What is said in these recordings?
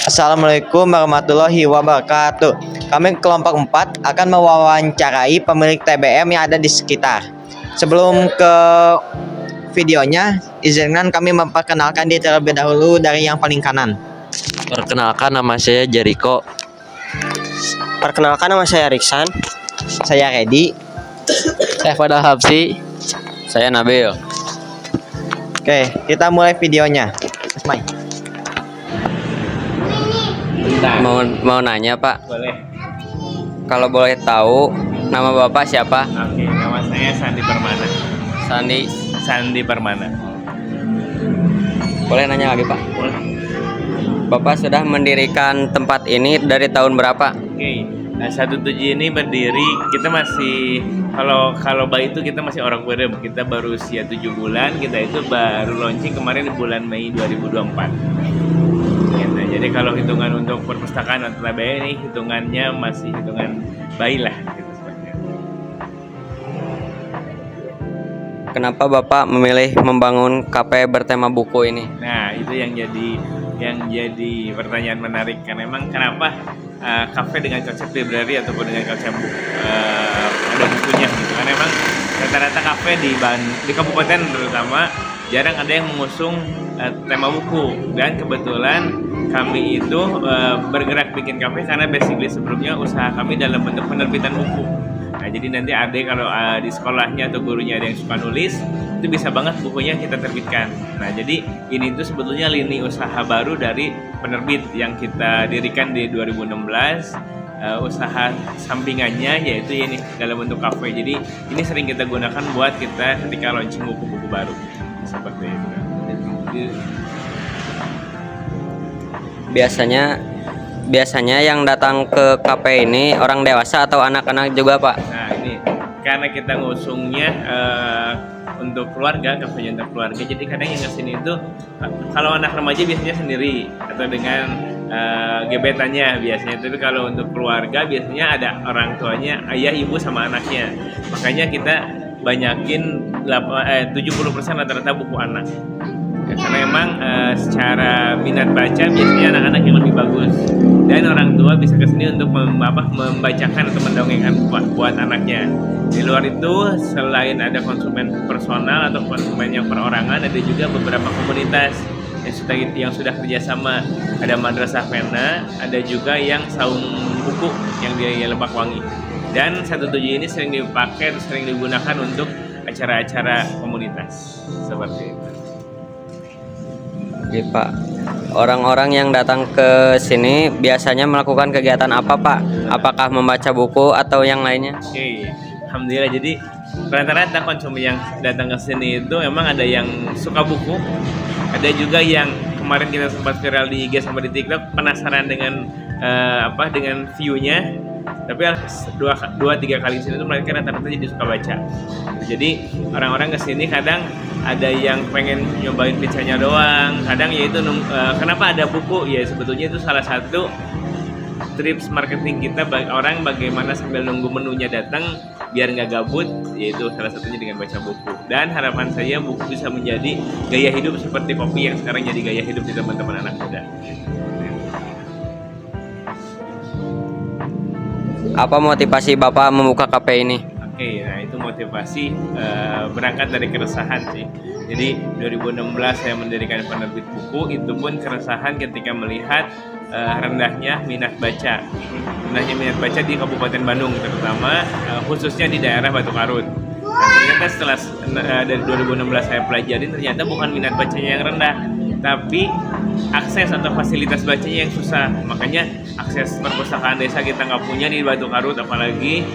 Assalamualaikum warahmatullahi wabarakatuh. Kami kelompok 4 akan mewawancarai pemilik TBM yang ada di sekitar. Sebelum ke videonya, izinkan kami memperkenalkan diri terlebih dahulu dari yang paling kanan. Perkenalkan, nama saya Jericho. Perkenalkan, nama saya Riksan. Saya Redi. Saya Fadal Habsi. Saya Nabil. Oke, kita mulai videonya. Bismillah. Mau nanya, Pak. Boleh. Kalau boleh tahu, nama Bapak siapa? Oke, nama saya Sandi Permana. Sandi Permana. Boleh nanya lagi, Pak? Boleh. Bapak sudah mendirikan tempat ini dari tahun berapa? Oke. Nah, 17 ini berdiri, kita masih kalau bayi itu kita masih orang berem. Kita baru usia 7 bulan, kita itu baru launching kemarin di bulan Mei 2024. Gitu. Jadi kalau hitungan untuk perpustakaan atau TBM ini hitungannya masih hitungan bayi lah gitu sebenarnya. Kenapa Bapak memilih membangun kafe bertema buku ini? Nah, itu yang jadi pertanyaan menarik, karena memang kenapa kafe dengan konsep library ataupun dengan konsep ada bukunya gitu kan. Memang rata-rata kafe di kabupaten terutama jarang ada yang mengusung tema buku, dan kebetulan kami itu bergerak bikin kafe karena basically sebelumnya usaha kami dalam bentuk penerbitan buku. Nah, jadi nanti adik kalau di sekolahnya atau gurunya ada yang suka nulis, itu bisa banget bukunya kita terbitkan. Nah, jadi ini tuh sebetulnya lini usaha baru dari penerbit yang kita dirikan di 2016. Usaha sampingannya yaitu ini dalam bentuk kafe. Jadi ini sering kita gunakan buat kita ketika launching buku-buku baru seperti itu. Biasanya yang datang ke kafe ini orang dewasa atau anak-anak juga, Pak? Nah, ini karena kita ngusungnya untuk keluarga, kafe untuk keluarga. Jadi kadang yang kesini itu kalau anak remaja biasanya sendiri atau dengan gebetannya biasanya. Tapi kalau untuk keluarga biasanya ada orang tuanya, ayah, ibu sama anaknya. Makanya kita banyakin 70% rata-rata buku anak. Ya, karena memang secara minat baca biasanya anak-anak yang lebih bagus, dan orang tua bisa kesini untuk membacakan atau mendongengkan buat anaknya. Di luar itu, selain ada konsumen personal atau konsumen yang perorangan, ada juga beberapa komunitas yang sudah kerjasama. Ada Madrasah Pena, ada juga yang saung buku yang di Lebakwangi. Dan 17 ini sering dipakai, sering digunakan untuk acara-acara komunitas seperti itu. Oke, Pak. Orang-orang yang datang ke sini biasanya melakukan kegiatan apa, Pak? Apakah membaca buku atau yang lainnya? Oke, alhamdulillah. Jadi rata-rata konsumen yang datang ke sini itu memang ada yang suka buku, ada juga yang kemarin kita sempat viral di IG sama di TikTok, penasaran dengan dengan view-nya. Tapi 2-3 kali sini tuh mereka rata-rata jadi suka baca. Jadi orang-orang kesini kadang ada yang pengen nyobain pizzanya doang, kadang yaitu kenapa ada buku ya, sebetulnya itu salah satu tips marketing kita orang bagaimana sambil nunggu menunya datang biar nggak gabut, yaitu salah satunya dengan baca buku. Dan harapan saya buku bisa menjadi gaya hidup seperti kopi yang sekarang jadi gaya hidup di teman-teman anak muda. Apa motivasi Bapak membuka kafe ini? Oke, nah itu motivasi berangkat dari keresahan sih. Jadi 2016 saya mendirikan penerbit buku, itu pun keresahan ketika melihat rendahnya minat baca. Rendahnya minat baca di Kabupaten Bandung terutama, khususnya di daerah Batu Karut. Nah, ternyata setelah dari 2016 saya pelajari, ternyata bukan minat bacanya yang rendah, tapi akses atau fasilitas bacanya yang susah. Makanya akses perpustakaan desa kita nggak punya di Batu Karut, apalagi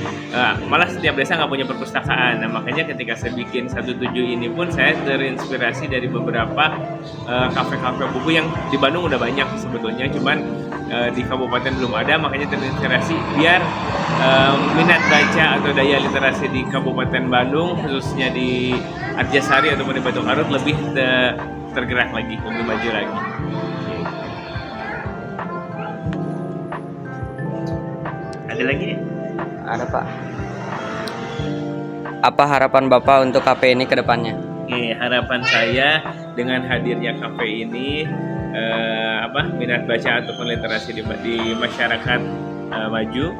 malah setiap desa nggak punya perpustakaan. Nah, makanya ketika saya bikin 17 ini pun saya terinspirasi dari beberapa kafe-kafe buku yang di Bandung udah banyak sebetulnya, cuman di kabupaten belum ada. Makanya terinspirasi biar minat baca atau daya literasi di Kabupaten Bandung, khususnya di Arjasari ataupun di Batu Karut, lebih tergerak lagi, lebih maju lagi. Ada lagi ya? Ada, Pak. Apa harapan Bapak untuk kafe ini ke depannya? Oke, harapan saya dengan hadirnya kafe ini minat baca ataupun literasi di masyarakat maju.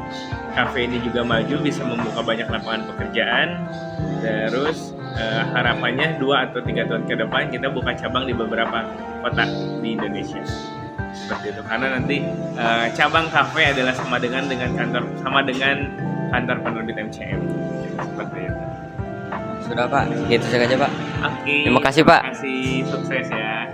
Kafe ini juga maju, bisa membuka banyak lapangan pekerjaan. Terus harapannya 2 atau 3 tahun ke depan kita buka cabang di beberapa kota di Indonesia. Seperti itu. Karena nanti cabang kafe adalah sama dengan kantor penerbit MCM. Seperti itu. Sudah Pak, gitu saja Pak. Oke. Terima kasih, Pak. Terima kasih, sukses ya.